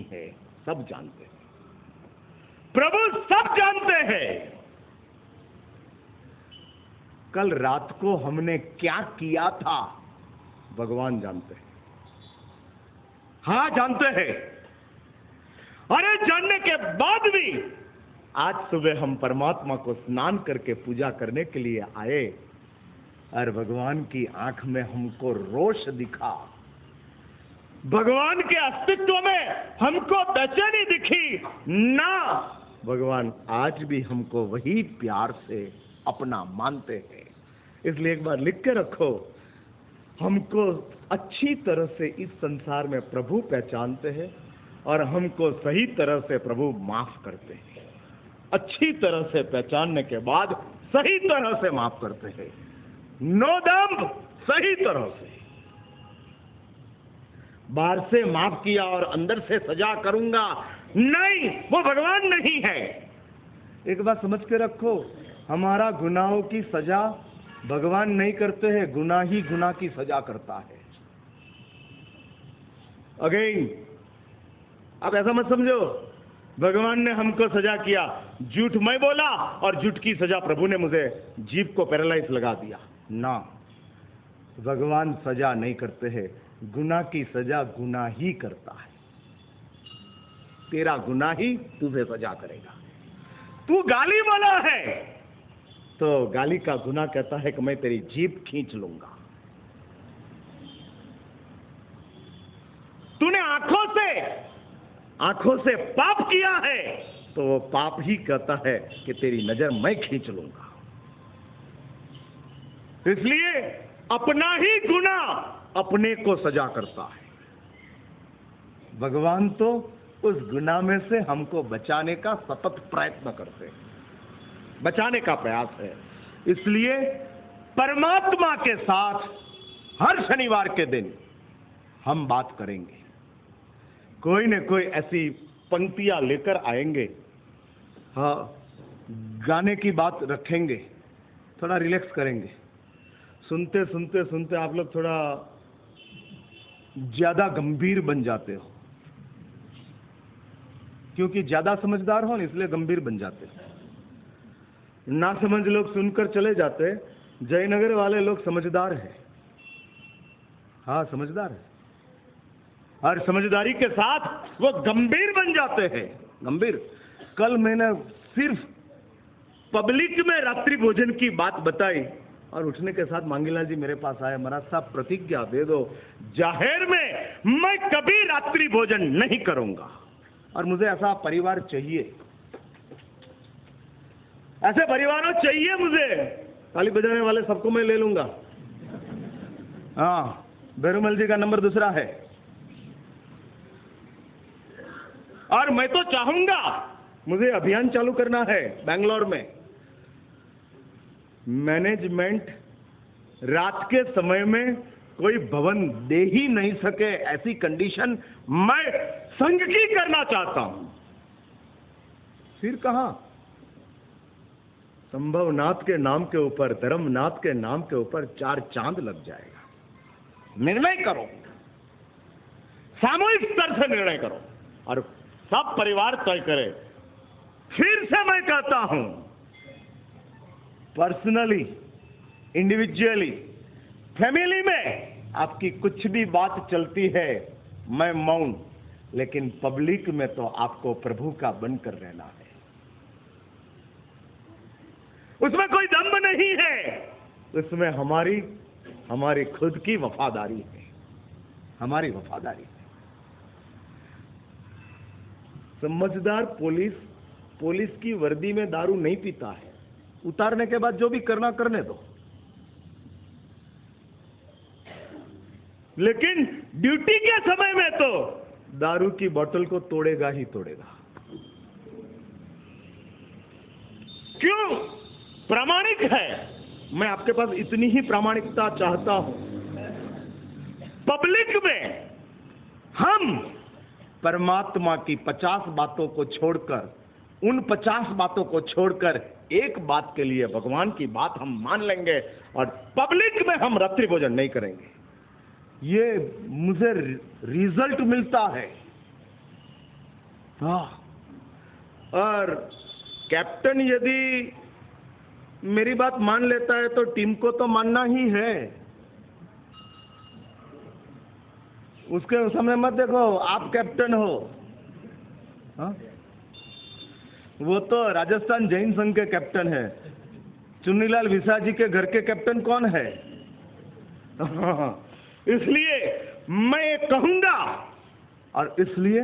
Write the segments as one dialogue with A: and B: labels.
A: है, सब जानते हैं, प्रभु सब जानते हैं। कल रात को हमने क्या किया था भगवान जानते हैं। हाँ जानते हैं। अरे जानने के बाद भी आज सुबह हम परमात्मा को स्नान करके पूजा करने के लिए आए और भगवान की आंख में हमको रोष दिखा, भगवान के अस्तित्व में हमको बेचैनी दिखी ना। भगवान आज भी हमको वही प्यार से अपना मानते हैं। इसलिए एक बार लिख के रखो, हमको अच्छी तरह से इस संसार में प्रभु पहचानते हैं और हमको सही तरह से प्रभु माफ करते हैं। अच्छी तरह से पहचानने के बाद सही तरह से माफ करते हैं। नो दम्भ, सही तरह से। बाहर से माफ किया और अंदर से सजा करूंगा, नहीं, वो भगवान नहीं है। एक बात समझ के रखो, हमारा गुनाहों की सजा भगवान नहीं करते हैं, गुनाह ही गुनाह की सजा करता है। अगेन, आप ऐसा मत समझो भगवान ने हमको सजा किया, झूठ मैं बोला और झूठ की सजा प्रभु ने मुझे जीभ को पैरालाइज लगा दिया। ना, भगवान सजा नहीं करते हैं, गुनाह की सजा गुनाह ही करता है। तेरा गुनाह ही तुझे सजा करेगा। तू गाली वाला है तो गाली का गुनाह कहता है कि मैं तेरी जीभ खींच लूंगा। तूने आंखों से पाप किया है तो वो पाप ही कहता है कि तेरी नजर मैं खींच लूंगा। इसलिए अपना ही गुनाह अपने को सजा करता है। भगवान तो उस गुनाह में से हमको बचाने का सतत प्रयत्न करते हैं, बचाने का प्रयास है। इसलिए परमात्मा के साथ हर शनिवार के दिन हम बात करेंगे। कोई न कोई ऐसी पंक्तियां लेकर आएंगे, हाँ, गाने की बात रखेंगे, थोड़ा रिलैक्स करेंगे। सुनते सुनते सुनते आप लोग थोड़ा ज्यादा गंभीर बन जाते हो, क्योंकि ज्यादा समझदार हो इसलिए गंभीर बन जाते हो। ना समझ लोग सुनकर चले जाते। जयनगर वाले लोग समझदार हैं, हाँ समझदार है, और समझदारी के साथ वो गंभीर बन जाते हैं। गंभीर। कल मैंने सिर्फ पब्लिक में रात्रि भोजन की बात बताई और उठने के साथ मांगीलाल जी मेरे पास आए, महाराज साहब प्रतिज्ञा दे दो, जाहिर में मैं कभी रात्रि भोजन नहीं करूंगा और मुझे ऐसा परिवार चाहिए, ऐसे परिवारों चाहिए मुझे। ताली बजाने वाले सबको मैं ले लूंगा। हाँ, बेरुमल जी का नंबर दूसरा है। और मैं तो चाहूंगा, मुझे अभियान चालू करना है बेंगलोर में। मैनेजमेंट रात के समय में कोई भवन दे ही नहीं सके ऐसी कंडीशन मैं संघ की करना चाहता हूं। फिर कहां संभवनाथ के नाम के ऊपर, धर्मनाथ के नाम के ऊपर 4 चांद लग जाएगा। निर्णय करो, सामूहिक स्तर से निर्णय करो और सब परिवार तय करे। फिर से मैं कहता हूं, पर्सनली, इंडिविजुअली, फैमिली में आपकी कुछ भी बात चलती है मैं मौन, लेकिन पब्लिक में तो आपको प्रभु का बनकर रहना है। उसमें कोई दम्भ नहीं है, उसमें हमारी खुद की वफादारी है, हमारी वफादारी है। समझदार पुलिस की वर्दी में दारू नहीं पीता है, उतारने के बाद जो भी करना करने दो, लेकिन ड्यूटी के समय में तो दारू की बोतल को तोड़ेगा ही तोड़ेगा। क्यों? प्रामाणिक है। मैं आपके पास इतनी ही प्रामाणिकता चाहता हूं। पब्लिक में हम परमात्मा की 50 बातों को छोड़कर, उन 50 बातों को छोड़कर एक बात के लिए भगवान की बात हम मान लेंगे और पब्लिक में हम रात्रि भोजन नहीं करेंगे। ये मुझे रिजल्ट मिलता है। हाँ, और कैप्टन यदि मेरी बात मान लेता है तो टीम को तो मानना ही है। उसके समय मत देखो आप कैप्टन हो। हाँ? वो तो राजस्थान जैन संघ के कैप्टन है। चुन्नीलाल विसा जी के घर के कैप्टन कौन है? इसलिए मैं कहूंगा, और इसलिए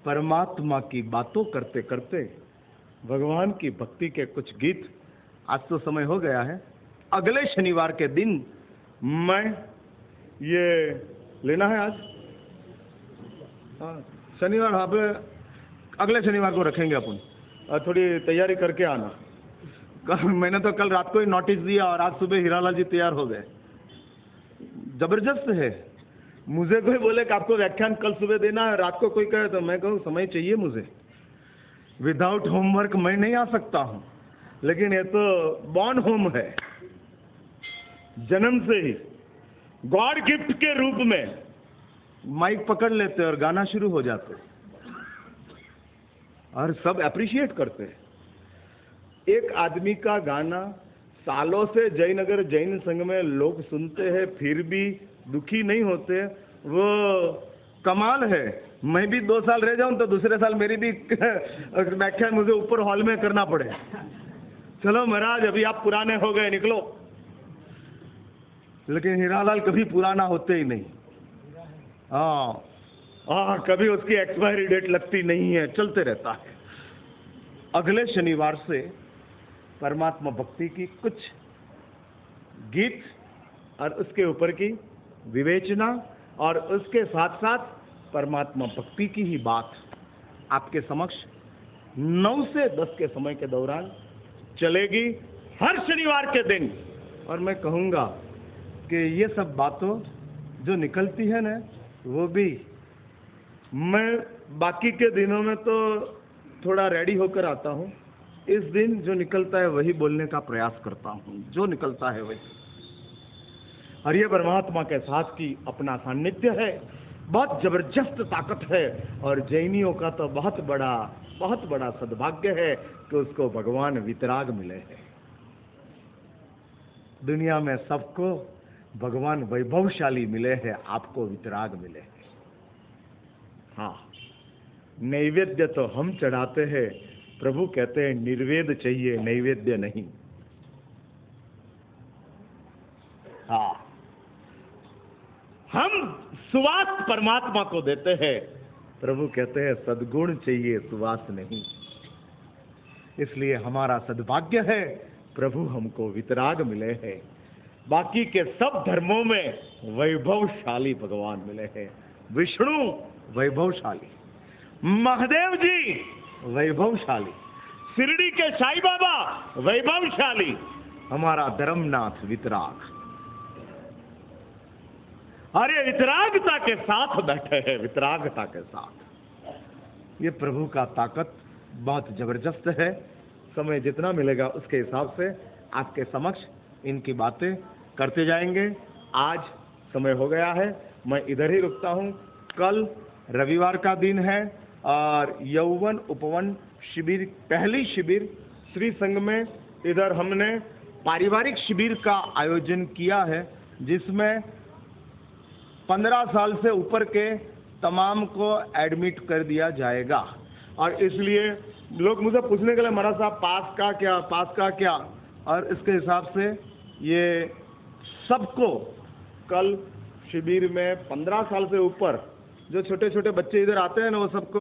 A: परमात्मा की बातों करते करते भगवान की भक्ति के कुछ गीत, आज तो समय हो गया है, अगले शनिवार के दिन मैं ये लेना है आज। हाँ, शनिवार, हाँ, अगले शनिवार को रखेंगे अपन, और थोड़ी तैयारी करके आना। मैंने तो कल रात को ही नोटिस दिया और आज सुबह हीरालाल जी तैयार हो गए। जबरदस्त है। मुझे कोई बोले कि आपको व्याख्यान कल सुबह देना है, रात को कोई कहे तो मैं कहूँ समय चाहिए मुझे। विदाउट होमवर्क मैं नहीं आ सकता हूँ, लेकिन ये तो बॉर्न होम है, जन्म से ही गॉड गिफ्ट के रूप में माइक पकड़ लेते और गाना शुरू हो जाते और सब अप्रिशिएट करते हैं। एक आदमी का गाना सालों से जयनगर जैन संघ में लोग सुनते हैं, फिर भी दुखी नहीं होते, वो कमाल है। मैं भी 2 साल रह जाऊं तो दूसरे साल मेरी भी व्याख्यान मुझे ऊपर हॉल में करना पड़े। चलो महाराज, अभी आप पुराने हो गए, निकलो। लेकिन हीरालाल कभी पुराना होते ही नहीं। कभी उसकी एक्सपायरी डेट लगती नहीं है, चलते रहता है। अगले शनिवार से परमात्मा भक्ति की कुछ गीत और उसके ऊपर की विवेचना और उसके साथ साथ परमात्मा भक्ति की ही बात आपके समक्ष 9 से 10 के समय के दौरान चलेगी हर शनिवार के दिन। और मैं कहूँगा कि ये सब बातों जो निकलती है ना, वो भी मैं बाकी के दिनों में तो थोड़ा रेडी होकर आता हूँ, इस दिन जो निकलता है वही बोलने का प्रयास करता हूँ, जो निकलता है वही। और ये परमात्मा के साथ की अपना सान्निध्य है, बहुत जबरदस्त ताकत है। और जैनियों का तो बहुत बड़ा सद्भाग्य है कि उसको भगवान वितराग मिले हैं। दुनिया में सबको भगवान वैभवशाली मिले हैं, आपको वितराग मिले हैं। हाँ, नैवेद्य तो हम चढ़ाते हैं, प्रभु कहते हैं निर्वेद चाहिए, नैवेद्य नहीं। हाँ, हम सुवास परमात्मा को देते हैं, प्रभु कहते हैं सद्गुण चाहिए, सुवास नहीं। इसलिए हमारा सद्भाग्य है, प्रभु हमको वितराग मिले हैं। बाकी के सब धर्मों में वैभवशाली भगवान मिले हैं। विष्णु वैभवशाली, महादेव जी वैभवशाली, शिरडी के साईं बाबा वैभवशाली, हमारा धर्मनाथ वितराग। अरे वितरागता के साथ बैठे हैं, वितरागता के साथ। ये प्रभु का ताकत बहुत जबरदस्त है। समय जितना मिलेगा उसके हिसाब से आपके समक्ष इनकी बातें करते जाएंगे। आज समय हो गया है, मैं इधर ही रुकता हूँ। कल रविवार का दिन है और यौवन उपवन शिविर, पहली शिविर श्री संघ में इधर हमने पारिवारिक शिविर का आयोजन किया है, जिसमें 15 साल से ऊपर के तमाम को एडमिट कर दिया जाएगा। और इसलिए लोग मुझे पूछने के लिए, महाराज साहब पास का क्या, और इसके हिसाब से ये सबको कल शिविर में 15 साल से ऊपर जो छोटे छोटे बच्चे इधर आते हैं ना, वो सबको